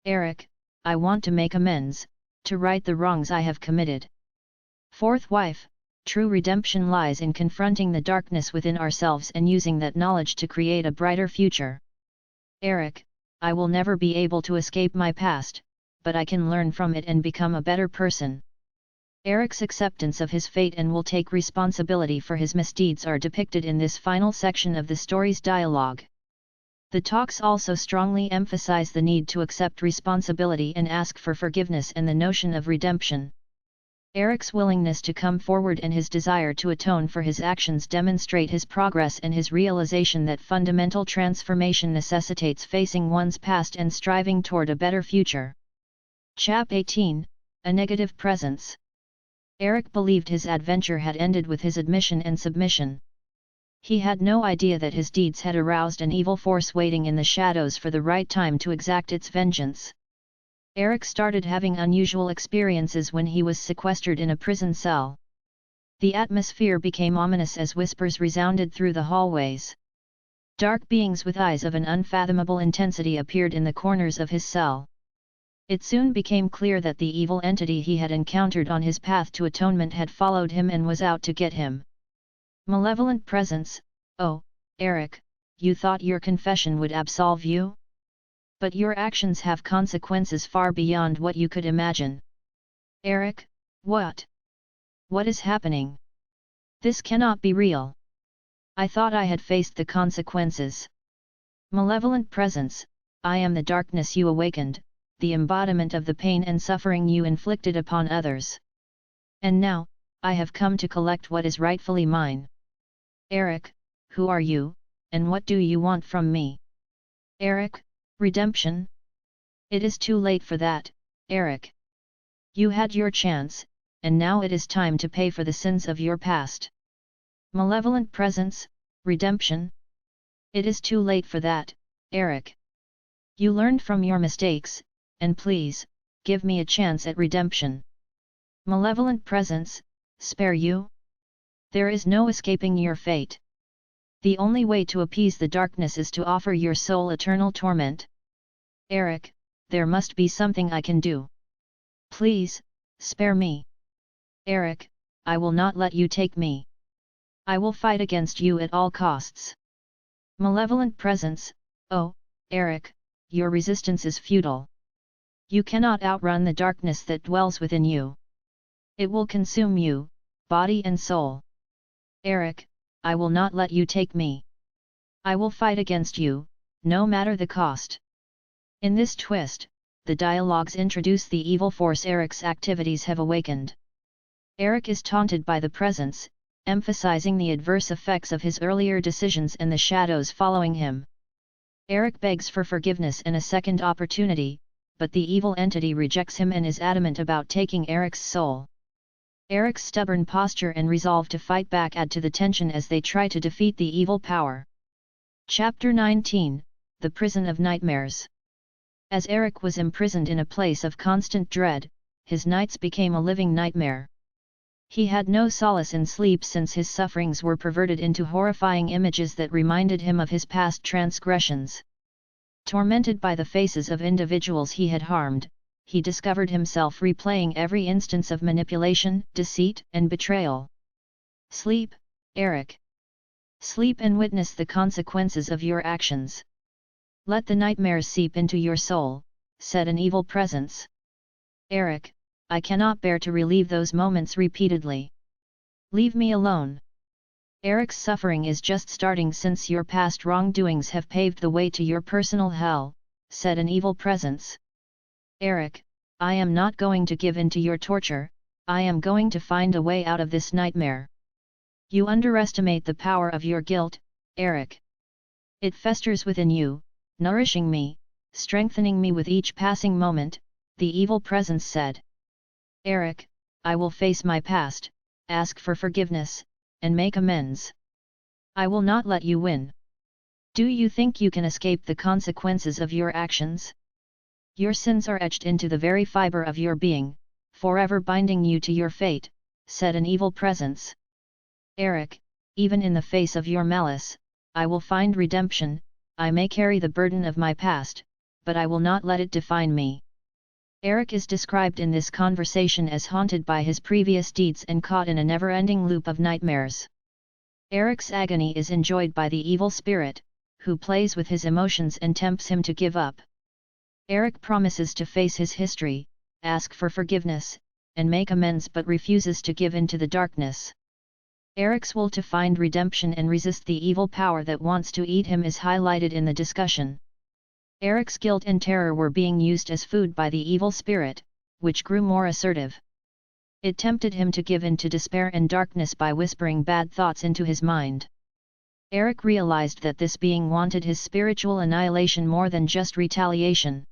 Eric, I want to make amends, to right the wrongs I have committed. Fourth wife, true redemption lies in confronting the darkness within ourselves and using that knowledge to create a brighter future. Eric, I will never be able to escape my past, but I can learn from it and become a better person. Eric's acceptance of his fate and will take responsibility for his misdeeds are depicted in this final section of the story's dialogue. The talks also strongly emphasize the need to accept responsibility and ask for forgiveness and the notion of redemption. Eric's willingness to come forward and his desire to atone for his actions demonstrate his progress and his realization that fundamental transformation necessitates facing one's past and striving toward a better future. Chap 18, A Negative Presence. Eric believed his adventure had ended with his admission and submission. He had no idea that his deeds had aroused an evil force waiting in the shadows for the right time to exact its vengeance. Eric started having unusual experiences when he was sequestered in a prison cell. The atmosphere became ominous as whispers resounded through the hallways. Dark beings with eyes of an unfathomable intensity appeared in the corners of his cell. It soon became clear that the evil entity he had encountered on his path to atonement had followed him and was out to get him. Malevolent presence, oh, Eric, you thought your confession would absolve you? But your actions have consequences far beyond what you could imagine. Eric, what? What is happening? This cannot be real. I thought I had faced the consequences. Malevolent presence, I am the darkness you awakened, the embodiment of the pain and suffering you inflicted upon others. And now, I have come to collect what is rightfully mine. Eric, who are you, and what do you want from me? Eric, redemption? It is too late for that, Eric. You had your chance, and now it is time to pay for the sins of your past. Malevolent presence, redemption? It is too late for that, Eric. You learned from your mistakes, and please, give me a chance at redemption. Malevolent presence, spare you? There is no escaping your fate. The only way to appease the darkness is to offer your soul eternal torment. Eric, there must be something I can do. Please, spare me. Eric, I will not let you take me. I will fight against you at all costs. Malevolent presence, oh, Eric, your resistance is futile. You cannot outrun the darkness that dwells within you. It will consume you, body and soul. Eric, I will not let you take me. I will fight against you, no matter the cost. In this twist, the dialogues introduce the evil force Eric's activities have awakened. Eric is taunted by the presence, emphasizing the adverse effects of his earlier decisions and the shadows following him. Eric begs for forgiveness and a second opportunity, but the evil entity rejects him and is adamant about taking Eric's soul. Eric's stubborn posture and resolve to fight back add to the tension as they try to defeat the evil power. Chapter 19, The Prison of Nightmares. As Eric was imprisoned in a place of constant dread, his nights became a living nightmare. He had no solace in sleep since his sufferings were perverted into horrifying images that reminded him of his past transgressions. Tormented by the faces of individuals he had harmed, he discovered himself replaying every instance of manipulation, deceit, and betrayal. Sleep, Eric. Sleep and witness the consequences of your actions. Let the nightmares seep into your soul, said an evil presence. Eric, I cannot bear to relive those moments repeatedly. Leave me alone. Eric's suffering is just starting since your past wrongdoings have paved the way to your personal hell, said an evil presence. Eric, I am not going to give in to your torture, I am going to find a way out of this nightmare. You underestimate the power of your guilt, Eric. It festers within you, nourishing me, strengthening me with each passing moment, the evil presence said. Eric, I will face my past, ask for forgiveness, and make amends. I will not let you win. Do you think you can escape the consequences of your actions? Your sins are etched into the very fiber of your being, forever binding you to your fate, said an evil presence. Eric, even in the face of your malice, I will find redemption. I may carry the burden of my past, but I will not let it define me. Eric is described in this conversation as haunted by his previous deeds and caught in a never-ending loop of nightmares. Eric's agony is enjoyed by the evil spirit, who plays with his emotions and tempts him to give up. Eric promises to face his history, ask for forgiveness, and make amends but refuses to give in to the darkness. Eric's will to find redemption and resist the evil power that wants to eat him is highlighted in the discussion. Eric's guilt and terror were being used as food by the evil spirit, which grew more assertive. It tempted him to give in to despair and darkness by whispering bad thoughts into his mind. Eric realized that this being wanted his spiritual annihilation more than just retaliation.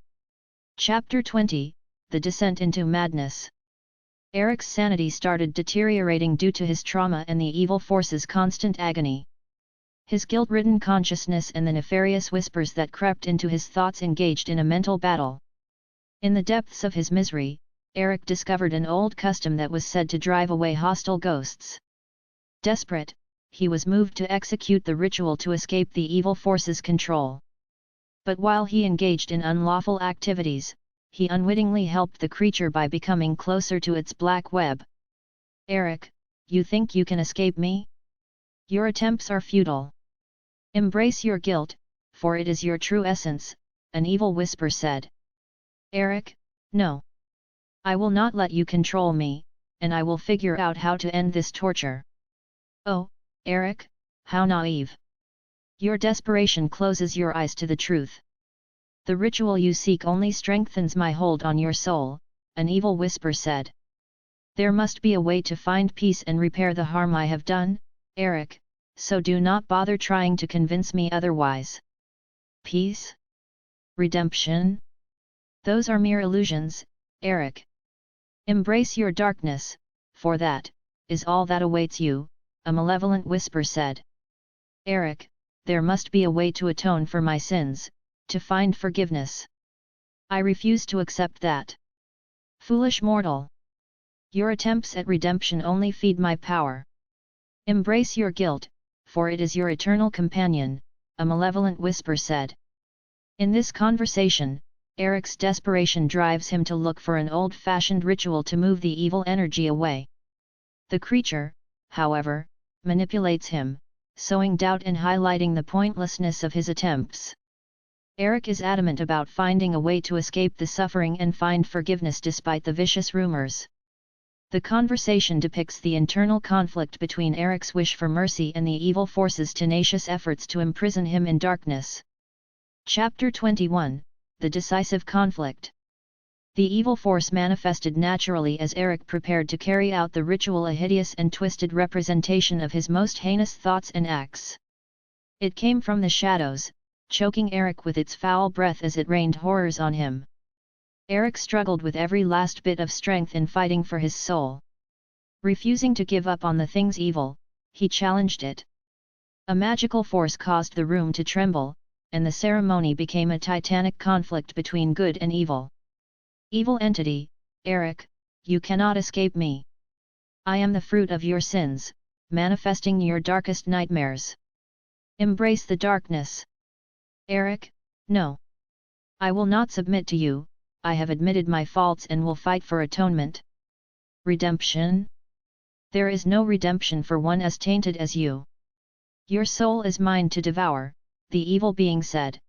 Chapter 20, The Descent into Madness. Eric's sanity started deteriorating due to his trauma and the evil force's constant agony. His guilt-ridden consciousness and the nefarious whispers that crept into his thoughts engaged in a mental battle. In the depths of his misery, Eric discovered an old custom that was said to drive away hostile ghosts. Desperate, he was moved to execute the ritual to escape the evil force's control. But while he engaged in unlawful activities, he unwittingly helped the creature by becoming closer to its black web. Eric, you think you can escape me? Your attempts are futile. Embrace your guilt, for it is your true essence, an evil whisper said. Eric, no. I will not let you control me, and I will figure out how to end this torture. Oh, Eric, how naive. Your desperation closes your eyes to the truth. The ritual you seek only strengthens my hold on your soul, an evil whisper said. There must be a way to find peace and repair the harm I have done, Eric, so do not bother trying to convince me otherwise. Peace? Redemption? Those are mere illusions, Eric. Embrace your darkness, for that is all that awaits you, a malevolent whisper said. Eric, there must be a way to atone for my sins, to find forgiveness. I refuse to accept that. Foolish mortal. Your attempts at redemption only feed my power. Embrace your guilt, for it is your eternal companion, a malevolent whisper said. In this conversation, Eric's desperation drives him to look for an old-fashioned ritual to move the evil energy away. The creature, however, manipulates him, sowing doubt and highlighting the pointlessness of his attempts. Eric is adamant about finding a way to escape the suffering and find forgiveness despite the vicious rumors. The conversation depicts the internal conflict between Eric's wish for mercy and the evil force's tenacious efforts to imprison him in darkness. Chapter 21, The Decisive Conflict. The evil force manifested naturally as Eric prepared to carry out the ritual, a hideous and twisted representation of his most heinous thoughts and acts. It came from the shadows, choking Eric with its foul breath as it rained horrors on him. Eric struggled with every last bit of strength in fighting for his soul. Refusing to give up on the thing's evil, he challenged it. A magical force caused the room to tremble, and the ceremony became a titanic conflict between good and evil. Evil entity, Eric, you cannot escape me. I am the fruit of your sins, manifesting your darkest nightmares. Embrace the darkness. Eric, no. I will not submit to you, I have admitted my faults and will fight for atonement. Redemption? There is no redemption for one as tainted as you. Your soul is mine to devour, the evil being said.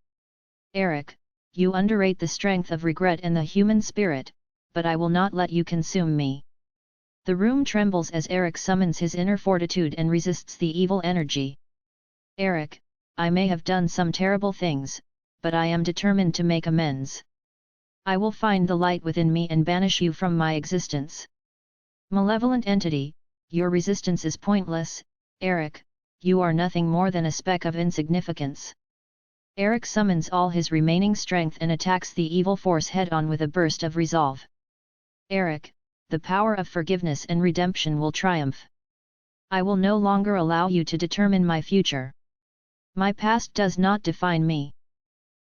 Eric, you underrate the strength of regret and the human spirit, but I will not let you consume me. The room trembles as Eric summons his inner fortitude and resists the evil energy. Eric, I may have done some terrible things, but I am determined to make amends. I will find the light within me and banish you from my existence. Malevolent entity, your resistance is pointless, Eric, you are nothing more than a speck of insignificance. Eric summons all his remaining strength and attacks the evil force head-on with a burst of resolve. Eric, the power of forgiveness and redemption will triumph. I will no longer allow you to determine my future. My past does not define me.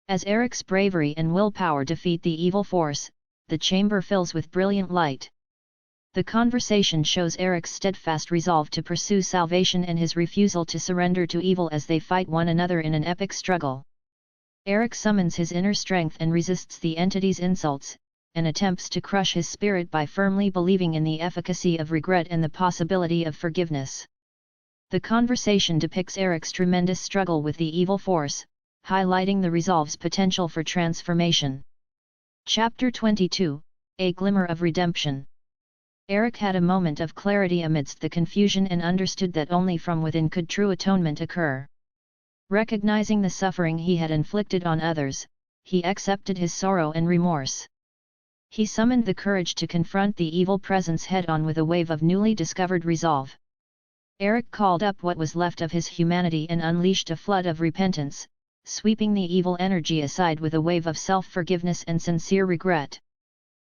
As Eric's bravery and willpower defeat the evil force, the chamber fills with brilliant light. The conversation shows Eric's steadfast resolve to pursue salvation and his refusal to surrender to evil as they fight one another in an epic struggle. Eric summons his inner strength and resists the entity's insults, and attempts to crush his spirit by firmly believing in the efficacy of regret and the possibility of forgiveness. The conversation depicts Eric's tremendous struggle with the evil force, highlighting the resolve's potential for transformation. Chapter 22, A Glimmer of Redemption. Eric had a moment of clarity amidst the confusion and understood that only from within could true atonement occur. Recognizing the suffering he had inflicted on others, he accepted his sorrow and remorse. He summoned the courage to confront the evil presence head-on with a wave of newly discovered resolve. Eric called up what was left of his humanity and unleashed a flood of repentance, sweeping the evil energy aside with a wave of self-forgiveness and sincere regret.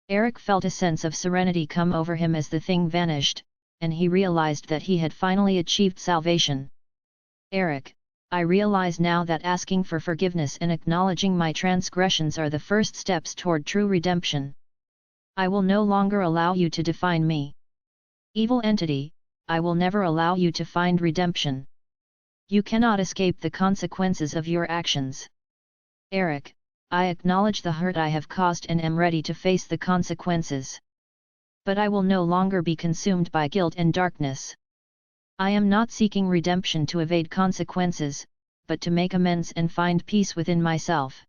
Eric felt a sense of serenity come over him as the thing vanished, and he realized that he had finally achieved salvation. Eric, I realize now that asking for forgiveness and acknowledging my transgressions are the first steps toward true redemption. I will no longer allow you to define me. Evil entity, I will never allow you to find redemption. You cannot escape the consequences of your actions. Eric, I acknowledge the hurt I have caused and am ready to face the consequences. But I will no longer be consumed by guilt and darkness. I am not seeking redemption to evade consequences, but to make amends and find peace within myself.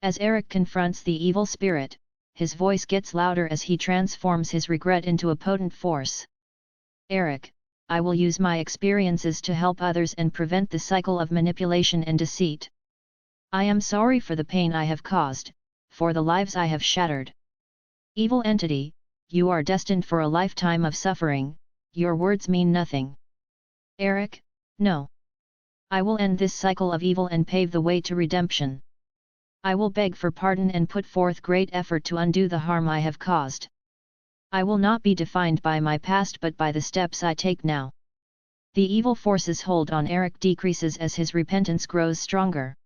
As Eric confronts the evil spirit, his voice gets louder as he transforms his regret into a potent force. Eric, I will use my experiences to help others and prevent the cycle of manipulation and deceit. I am sorry for the pain I have caused, for the lives I have shattered. Evil entity, you are destined for a lifetime of suffering, your words mean nothing. Eric, no. I will end this cycle of evil and pave the way to redemption. I will beg for pardon and put forth great effort to undo the harm I have caused. I will not be defined by my past but by the steps I take now. The evil force's hold on Eric decreases as his repentance grows stronger.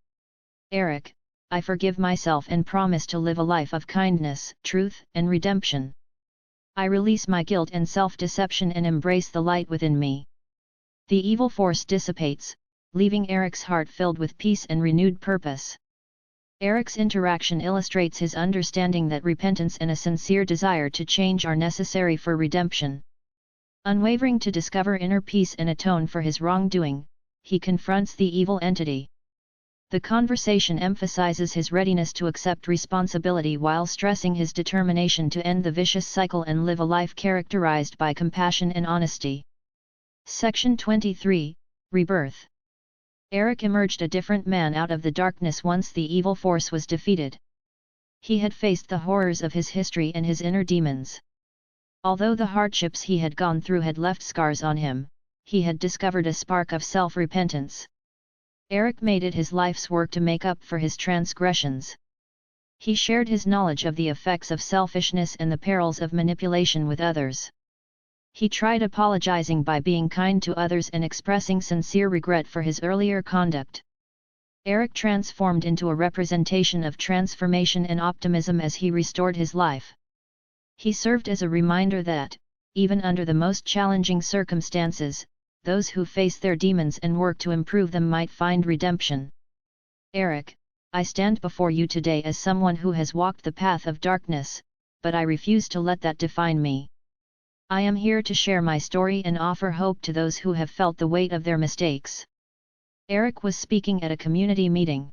Eric, I forgive myself and promise to live a life of kindness, truth, and redemption. I release my guilt and self-deception and embrace the light within me. The evil force dissipates, leaving Eric's heart filled with peace and renewed purpose. Eric's interaction illustrates his understanding that repentance and a sincere desire to change are necessary for redemption. Unwavering to discover inner peace and atone for his wrongdoing, he confronts the evil entity. The conversation emphasizes his readiness to accept responsibility while stressing his determination to end the vicious cycle and live a life characterized by compassion and honesty. Section 23, Rebirth. Eric emerged a different man out of the darkness once the evil force was defeated. He had faced the horrors of his history and his inner demons. Although the hardships he had gone through had left scars on him, he had discovered a spark of self-repentance. Eric made it his life's work to make up for his transgressions. He shared his knowledge of the effects of selfishness and the perils of manipulation with others. He tried apologizing by being kind to others and expressing sincere regret for his earlier conduct. Eric transformed into a representation of transformation and optimism as he restored his life. He served as a reminder that, even under the most challenging circumstances, those who face their demons and work to improve them might find redemption. Eric, I stand before you today as someone who has walked the path of darkness, but I refuse to let that define me. I am here to share my story and offer hope to those who have felt the weight of their mistakes. Eric was speaking at a community meeting.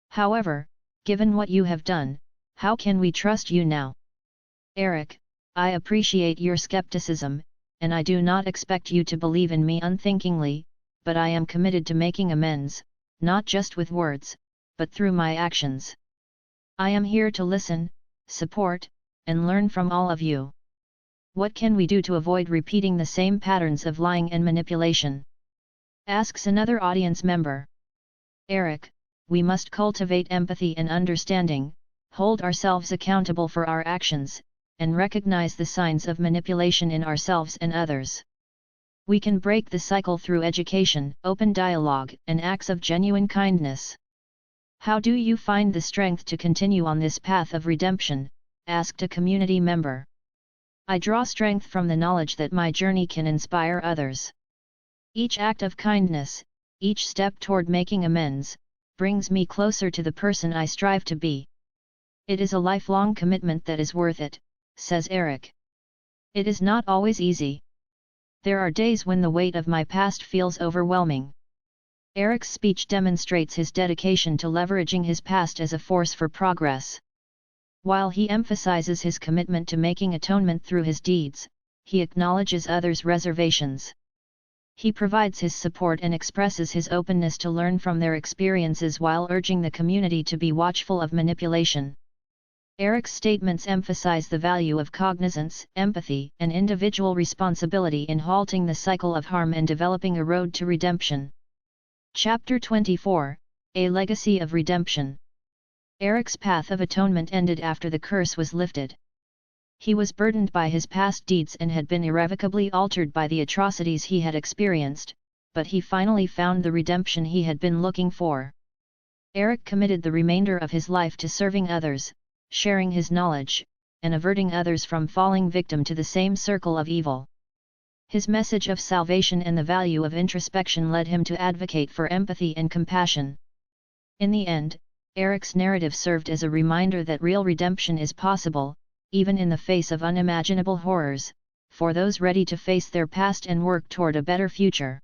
However, given what you have done, how can we trust you now? Eric, I appreciate your skepticism, and I do not expect you to believe in me unthinkingly, but I am committed to making amends, not just with words, but through my actions. I am here to listen, support, and learn from all of you. What can we do to avoid repeating the same patterns of lying and manipulation? Asks another audience member. Eric, we must cultivate empathy and understanding, hold ourselves accountable for our actions, and recognize the signs of manipulation in ourselves and others. We can break the cycle through education, open dialogue, and acts of genuine kindness. How do you find the strength to continue on this path of redemption? Asked a community member. I draw strength from the knowledge that my journey can inspire others. Each act of kindness, each step toward making amends, brings me closer to the person I strive to be. It is a lifelong commitment that is worth it, says Eric. It is not always easy. There are days when the weight of my past feels overwhelming. Eric's speech demonstrates his dedication to leveraging his past as a force for progress. While he emphasizes his commitment to making atonement through his deeds, he acknowledges others' reservations. He provides his support and expresses his openness to learn from their experiences while urging the community to be watchful of manipulation. Eric's statements emphasize the value of cognizance, empathy, and individual responsibility in halting the cycle of harm and developing a road to redemption. Chapter 24, A Legacy of Redemption. Eric's path of atonement ended after the curse was lifted. He was burdened by his past deeds and had been irrevocably altered by the atrocities he had experienced, but he finally found the redemption he had been looking for. Eric committed the remainder of his life to serving others, sharing his knowledge, and averting others from falling victim to the same circle of evil. His message of salvation and the value of introspection led him to advocate for empathy and compassion. In the end, Eric's narrative served as a reminder that real redemption is possible, even in the face of unimaginable horrors, for those ready to face their past and work toward a better future.